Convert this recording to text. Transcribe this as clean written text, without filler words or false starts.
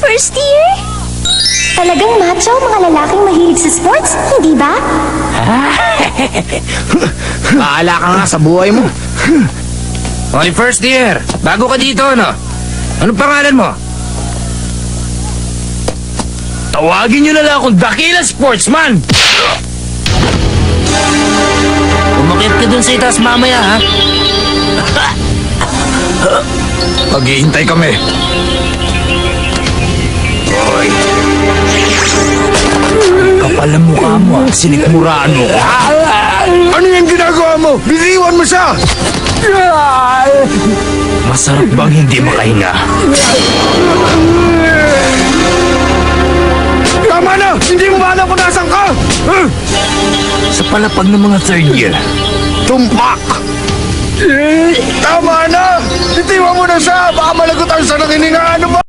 first year? Talagang macho ang mga lalaking mahilig sa sports, hindi ba? Bahala ka nga sa buhay mo. Okay, first year. Bago ka dito, ano? Anong pangalan mo? Tawagin nyo na lang akong Dakila Sportsman. Umakit ka dun sa itaas mamaya, ha? Maghihintay kami. Kapal ang mukha mo, sinikmuraan mo. Ano yung ginagawa mo? Biniwan mo siya! Masarap bang hindi makahinga? Tama na! Hindi mo ba alam kung nasan ka? Sa palapag ng mga third year. Tumpak! Tama na! Itiwan mo na siya! Baka malagot ang sa nakininga! Ano ba?